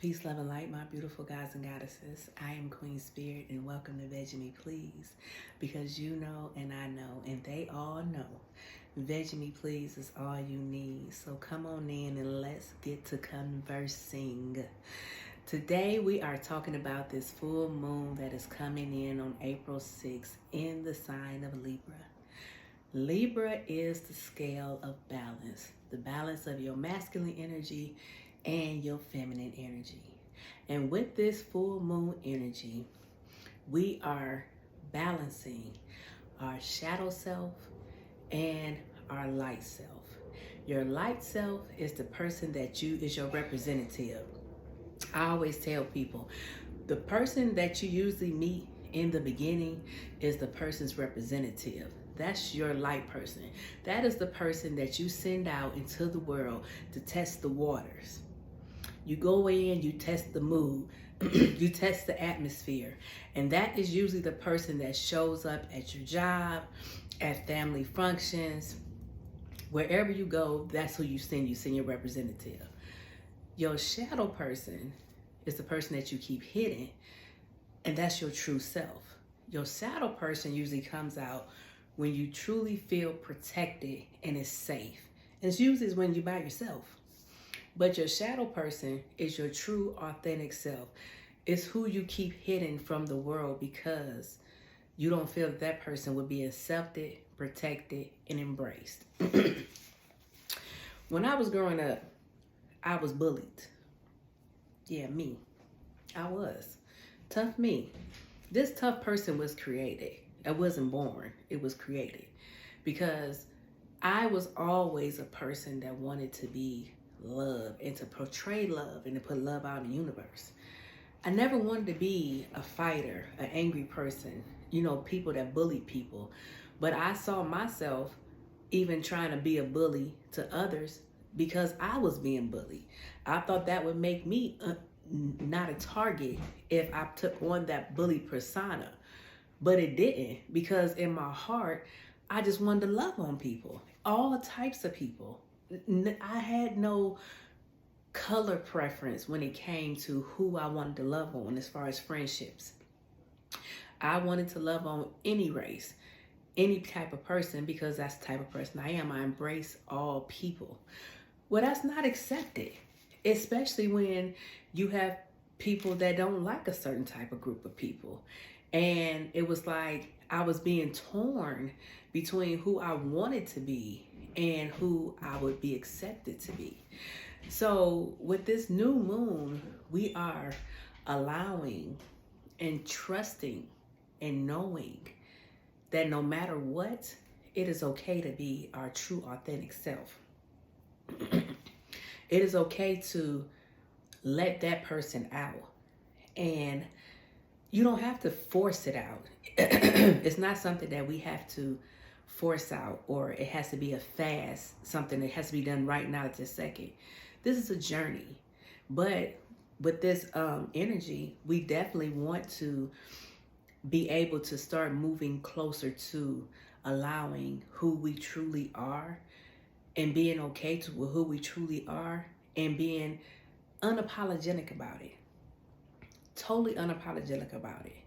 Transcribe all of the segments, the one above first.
Peace, love, and light, my beautiful gods and goddesses. I am Queen Spirit, and welcome to Veg Me Please. Because you know, and I know, and they all know, Veg Me Please is all you need. So come on in and let's get to conversing. Today we are talking about this full moon that is coming in on April 6th in the sign of Libra. Libra is the scale of balance, the balance of your masculine energy and your feminine energy. And with this full moon energy, we are balancing our shadow self and our light self. Your light self is the person that is your representative. I always tell people, the person that you usually meet in the beginning is the person's representative. That's your light person. That is the person that you send out into the world to test the waters. You go in, you test the mood, you test the atmosphere. And that is usually the person that shows up at your job, at family functions. Wherever you go, that's who you send. You send your representative. Your shadow person is the person that you keep hidden, and that's your true self. Your shadow person usually comes out when you truly feel protected and is safe. And it's usually when you're by yourself. But your shadow person is your true, authentic self. It's who you keep hidden from the world because you don't feel that person would be accepted, protected, and embraced. When I was growing up, I was bullied. Yeah, me. I was. Tough me. This tough person was created. I wasn't born. It was created. Because I was always a person that wanted to be love and to portray love and to put love out in the universe. I never wanted to be a fighter, an angry person, people that bullied people. But I saw myself even trying to be a bully to others because I was being bullied. I thought that would make me not a target if I took on that bully persona. But it didn't, because in my heart, I just wanted to love on people, all types of people. I had no color preference when it came to who I wanted to love on as far as friendships. I wanted to love on any race, any type of person, because that's the type of person I am. I embrace all people. Well, that's not accepted, especially when you have people that don't like a certain type of group of people. And it was like I was being torn between who I wanted to be and who I would be accepted to be. So with this new moon, we are allowing and trusting and knowing that no matter what, it is okay to be our true authentic self. It is okay to let that person out. And you don't have to force it out. It's not something that we have to force out, or it has to be a fast, something that has to be done right now at this second. This is a journey. But with this energy, we definitely want to be able to start moving closer to allowing who we truly are and being okay with who we truly are and being unapologetic about it. Totally unapologetic about it.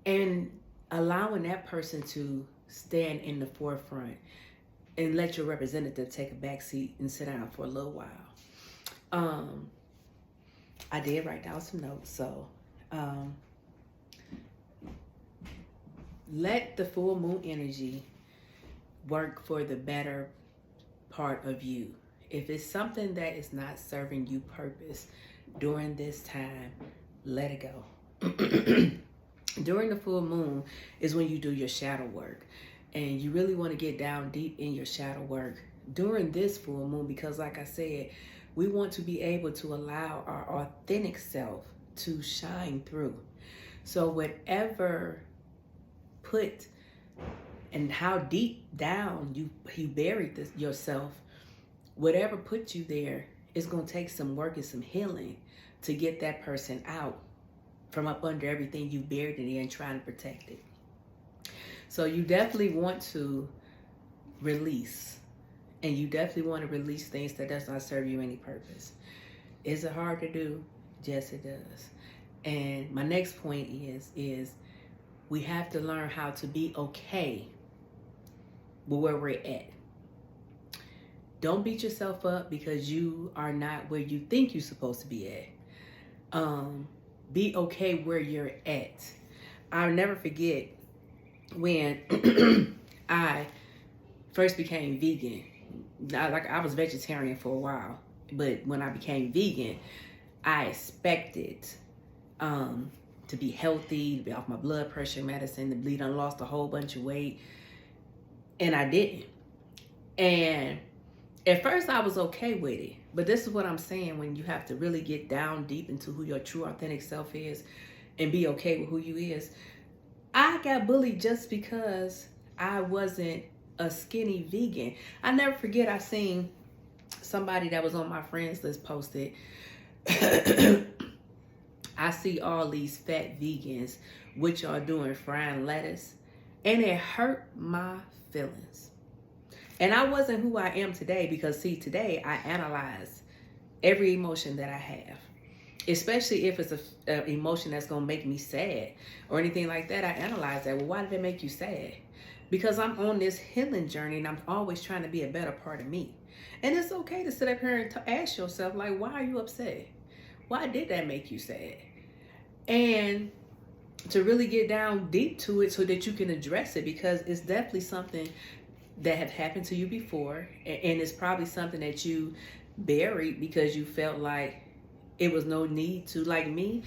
And allowing that person to stand in the forefront and let your representative take a back seat and sit down for a little while. I did write down some notes, so let the full moon energy work for the better part of you. If it's something that is not serving you purpose during this time, let it go. During the full moon is when you do your shadow work, and you really want to get down deep in your shadow work during this full moon, because like I said, we want to be able to allow our authentic self to shine through. So whatever put and how deep down you buried yourself, whatever put you there, it's going to take some work and some healing to get that person out from up under everything you buried in there and trying to protect it. So you definitely want to release, and you definitely want to release things that does not serve you any purpose. Is it hard to do? Yes, it does. And my next point is we have to learn how to be okay with where we're at. Don't beat yourself up because you are not where you think you're supposed to be at. Be okay where you're at. I'll never forget when I first became vegan. I was vegetarian for a while, but when I became vegan, I expected to be healthy, to be off my blood pressure medicine, to bleed. I lost a whole bunch of weight, and I didn't. And at first I was okay with it, but this is what I'm saying: when you have to really get down deep into who your true authentic self is and be okay with who you is. I got bullied just because I wasn't a skinny vegan. I never forget, I seen somebody that was on my friends list posted, I see all these fat vegans, what y'all doing frying lettuce, and it hurt my feelings. And I wasn't who I am today because, see, today I analyze every emotion that I have. Especially if it's an emotion that's going to make me sad or anything like that. I analyze that. Well, why did it make you sad? Because I'm on this healing journey and I'm always trying to be a better part of me. And it's okay to sit up here and ask yourself, like, why are you upset? Why did that make you sad? And to really get down deep to it so that you can address it, because it's definitely something that had happened to you before. And it's probably something that you buried because you felt like it was no need to. Like me,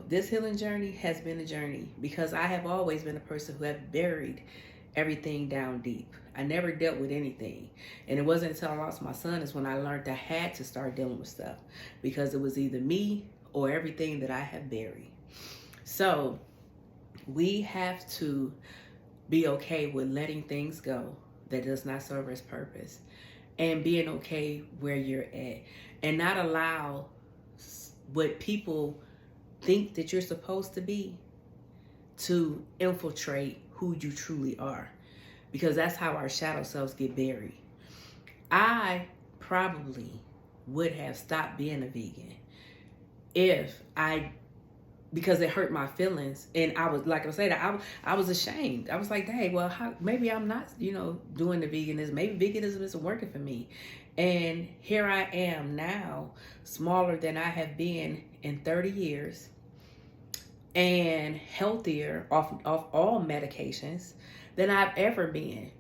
this healing journey has been a journey because I have always been a person who have buried everything down deep. I never dealt with anything. And it wasn't until I lost my son is when I learned I had to start dealing with stuff, because it was either me or everything that I have buried. So we have to be okay with letting things go that does not serve its purpose, and being okay where you're at, and not allow what people think that you're supposed to be to infiltrate who you truly are, because that's how our shadow selves get buried. I probably would have stopped being a vegan because it hurt my feelings, and I was, like I said, I was ashamed. I was like, dang, well, maybe I'm not, doing the veganism. Maybe veganism isn't working for me. And here I am now, smaller than I have been in 30 years, and healthier off all medications than I've ever been.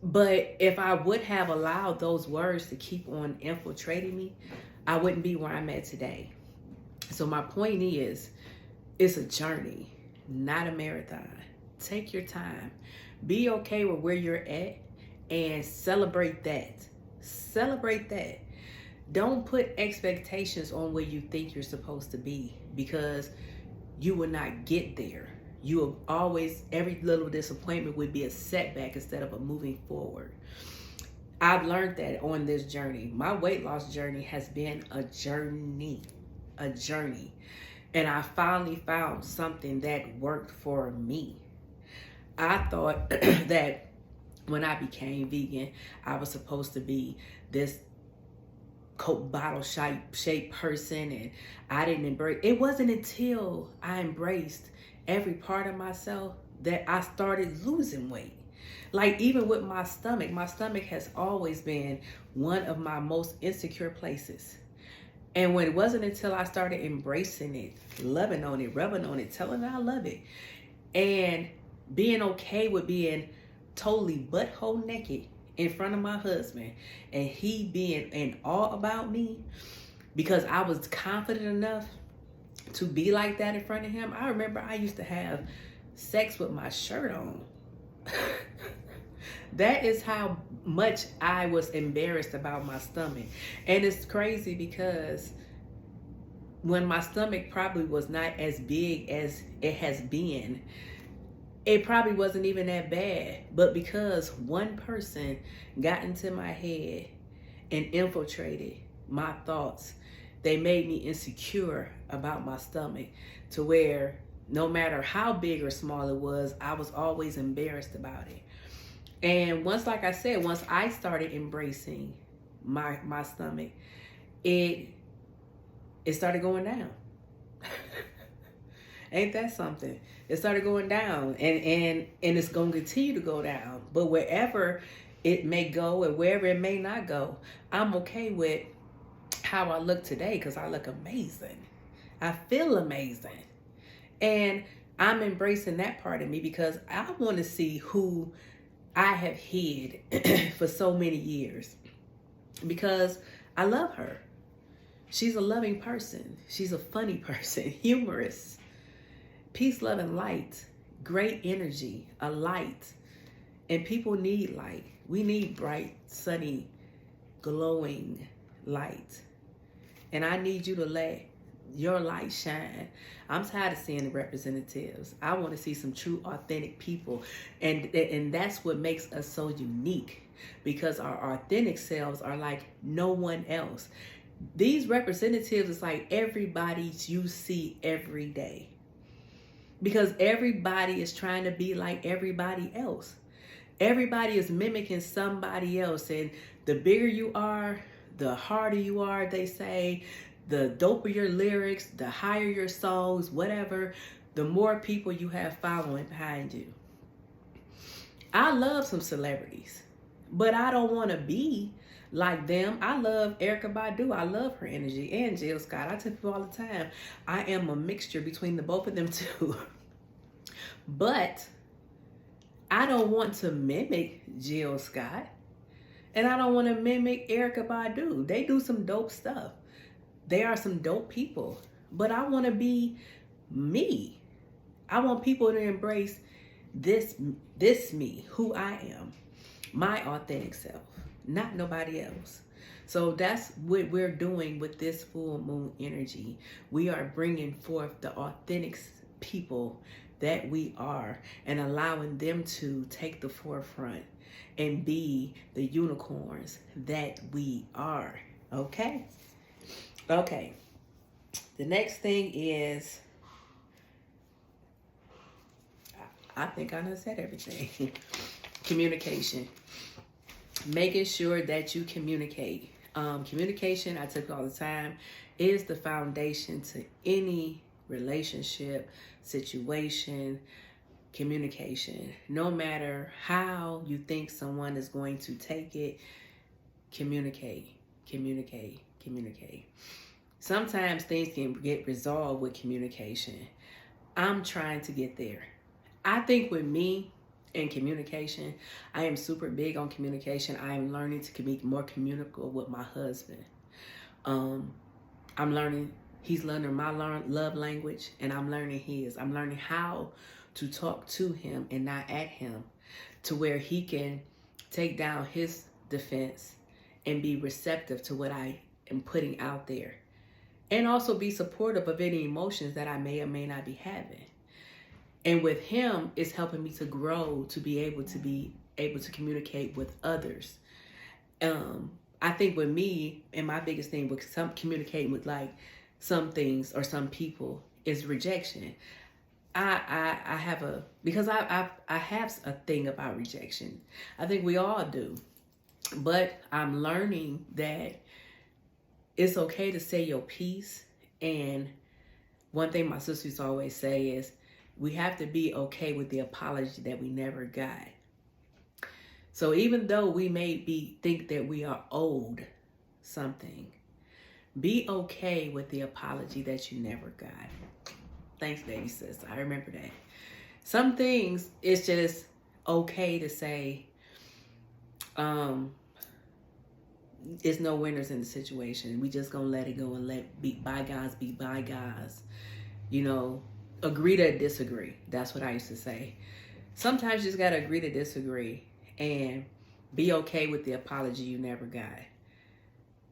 But if I would have allowed those words to keep on infiltrating me, I wouldn't be where I'm at today. So my point is, it's a journey, not a marathon. Take your time. Be okay with where you're at and celebrate that. Celebrate that. Don't put expectations on where you think you're supposed to be, because you will not get there. You will always, every little disappointment would be a setback instead of a moving forward. I've learned that on this journey. My weight loss journey has been a journey. And I finally found something that worked for me. I thought that when I became vegan, I was supposed to be this Coke bottle shaped person, and I didn't embrace. It wasn't until I embraced every part of myself that I started losing weight. Like, even with my stomach has always been one of my most insecure places. And when it wasn't until I started embracing it, loving on it, rubbing on it, telling it I love it, and being okay with being totally butthole naked in front of my husband, and he being in awe about me because I was confident enough to be like that in front of him. I remember I used to have sex with my shirt on. That is how much I was embarrassed about my stomach. And it's crazy because when my stomach probably was not as big as it has been, it probably wasn't even that bad. But because one person got into my head and infiltrated my thoughts, they made me insecure about my stomach, to where no matter how big or small it was, I was always embarrassed about it. And once, like I said, once I started embracing my stomach, it started going down. Ain't that something? It started going down, and it's gonna continue to go down. But wherever it may go and wherever it may not go, I'm okay with how I look today because I look amazing. I feel amazing. And I'm embracing that part of me because I want to see who I have hid for so many years, because I love her. She's a loving person. She's a funny person, humorous, peace, love, and light, great energy, a light. And people need light. We need bright, sunny, glowing light. And I need you to let your light shine. I'm tired of seeing the representatives. I want to see some true, authentic people. And that's what makes us so unique, because our authentic selves are like no one else. These representatives is like everybody you see every day, because everybody is trying to be like everybody else. Everybody is mimicking somebody else. And the bigger you are, the harder you are, they say. The doper your lyrics, the higher your songs, whatever, the more people you have following behind you. I love some celebrities, but I don't want to be like them. I love Erykah Badu. I love her energy, and Jill Scott. I tell people all the time, I am a mixture between the both of them too. But I don't want to mimic Jill Scott, and I don't want to mimic Erykah Badu. They do some dope stuff. They are some dope people, but I want to be me. I want people to embrace this me, who I am, my authentic self, not nobody else. So that's what we're doing with this full moon energy. We are bringing forth the authentic people that we are and allowing them to take the forefront and be the unicorns that we are. Okay? Okay, the next thing is, I think I done said everything. Communication. Making sure that you communicate. Communication, I tell you all the time, is the foundation to any relationship, situation, communication. No matter how you think someone is going to take it, communicate, communicate, communicate. Sometimes things can get resolved with communication. I'm trying to get there. I think with me and communication, I am super big on communication. I am learning to be more communicable with my husband. I'm learning, he's learning my love language, and I'm learning his. I'm learning how to talk to him and not at him, to where he can take down his defense and be receptive to what I am putting out there. And also be supportive of any emotions that I may or may not be having. And with him, it's helping me to grow, to be able to communicate with others. I think with me, and my biggest thing with communicating with like some things or some people is rejection. I have a thing about rejection. I think we all do. But I'm learning that it's okay to say your piece. And one thing my sisters always say is, we have to be okay with the apology that we never got. So even though we may think that we are owed something, be okay with the apology that you never got. Thanks, baby sis. I remember that. Some things, it's just okay to say, it's no winners in the situation. We just gonna let it go and let bygones be bygones. You know, agree to disagree. That's what I used to say. Sometimes you just gotta agree to disagree and be okay with the apology you never got.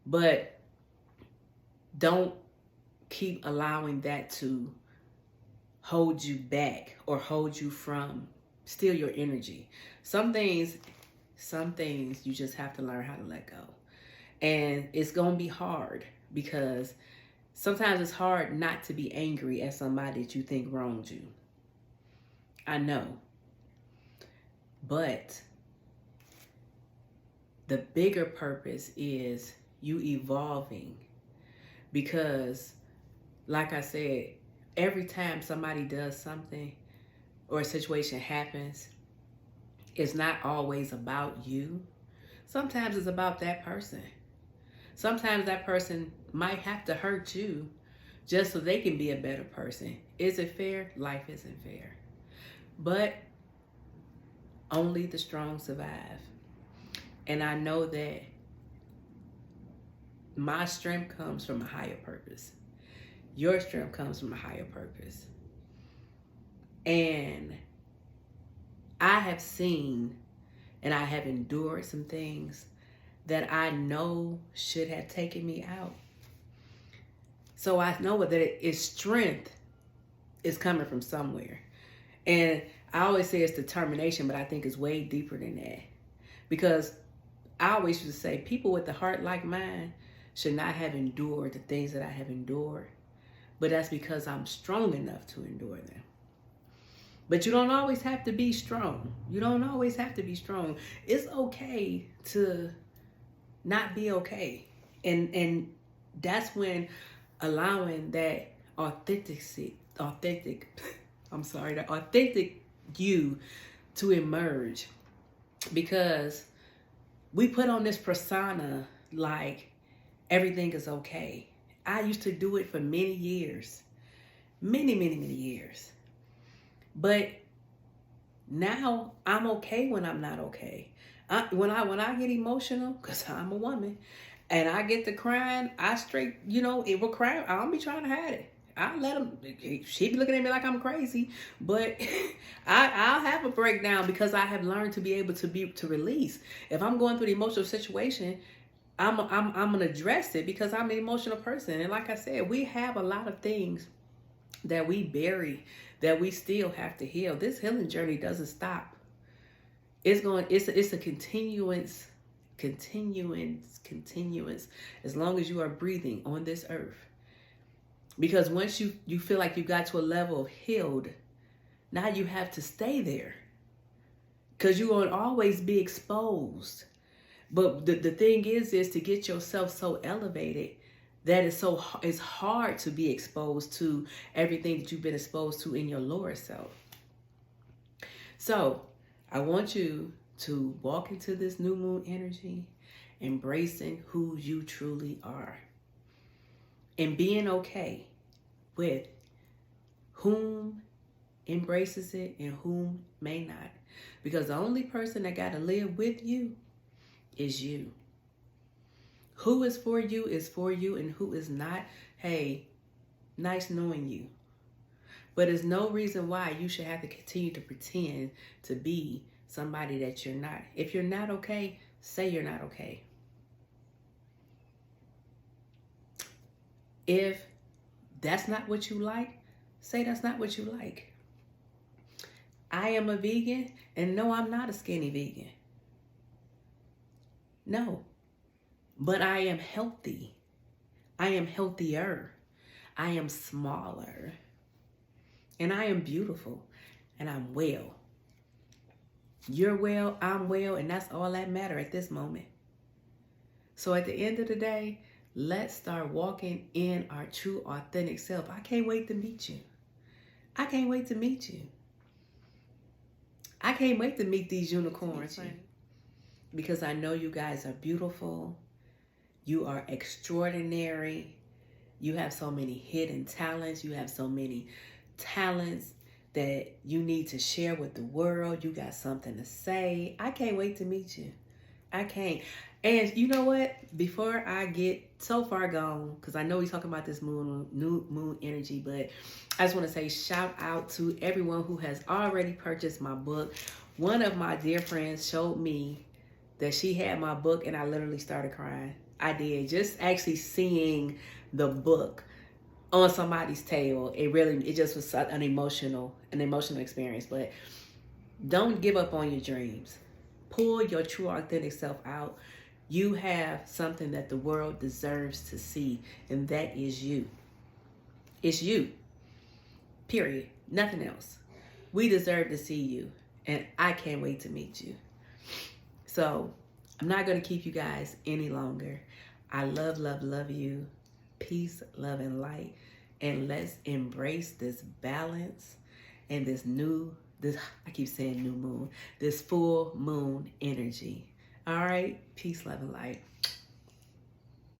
But don't keep allowing that to hold you back or hold you from, steal your energy. Some things you just have to learn how to let go. And it's going to be hard, because sometimes it's hard not to be angry at somebody that you think wronged you. I know. But the bigger purpose is you evolving because, like I said, every time somebody does something or a situation happens, it's not always about you. Sometimes it's about that person. Sometimes that person might have to hurt you just so they can be a better person. Is it fair? Life isn't fair. But only the strong survive. And I know that my strength comes from a higher purpose. Your strength comes from a higher purpose. And I have seen and I have endured some things that I know should have taken me out. So I know that its strength is coming from somewhere. And I always say it's determination, but I think it's way deeper than that. Because I always used to say people with a heart like mine should not have endured the things that I have endured. But that's because I'm strong enough to endure them. But you don't always have to be strong. You don't always have to be strong. It's okay to not be okay. And that's when allowing that authentic you to emerge. Because we put on this persona like everything is okay. I used to do it for many years. Many years. But now I'm okay when I'm not okay. When I get emotional, because I'm a woman, and I get to crying, I straight, it will cry. I don't be trying to hide it. I let them, she be looking at me like I'm crazy, but I'll have a breakdown because I have learned to be able to release. If I'm going through the emotional situation, I'm gonna address it because I'm an emotional person. And like I said, we have a lot of things that we bury that we still have to heal. This healing journey doesn't stop. It's a continuance, as long as you are breathing on this earth. Because once you feel like you got to a level of healed, now you have to stay there. Because you're going to always be exposed. But the thing is to get yourself so elevated that it's hard to be exposed to everything that you've been exposed to in your lower self. So I want you to walk into this new moon energy, embracing who you truly are. And being okay with whom embraces it and whom may not. Because the only person that got to live with you is you. Who is for you, and who is not, hey, nice knowing you. But there's no reason why you should have to continue to pretend to be somebody that you're not. If you're not okay, say you're not okay. If that's not what you like, say that's not what you like. I am a vegan, and no, I'm not a skinny vegan. No. But I am healthy. I am healthier. I am smaller. And I am beautiful. And I'm well. You're well, I'm well, and that's all that matters at this moment. So at the end of the day, let's start walking in our true, authentic self. I can't wait to meet you. I can't wait to meet you. I can't wait to meet these unicorns. Because I know you guys are beautiful. You are extraordinary. You have so many hidden talents. You have so many talents that you need to share with the world. You got something to say. I can't wait to meet you. I can't. And you know what? Before I get so far gone, because I know we're talking about this new moon energy, but I just want to say shout out to everyone who has already purchased my book. One of my dear friends showed me that she had my book, and I literally started crying. I did. Just actually seeing the book on somebody's table, it just was an emotional experience. But don't give up on your dreams. Pull your true authentic self out. You have something that the world deserves to see, and that is you. It's you. Period. Nothing else. We deserve to see you, and I can't wait to meet you. So I'm not going to keep you guys any longer. I love you. peace, love, and light. And let's embrace this balance and this I keep saying new moon, this full moon energy. All right, peace, love, and light.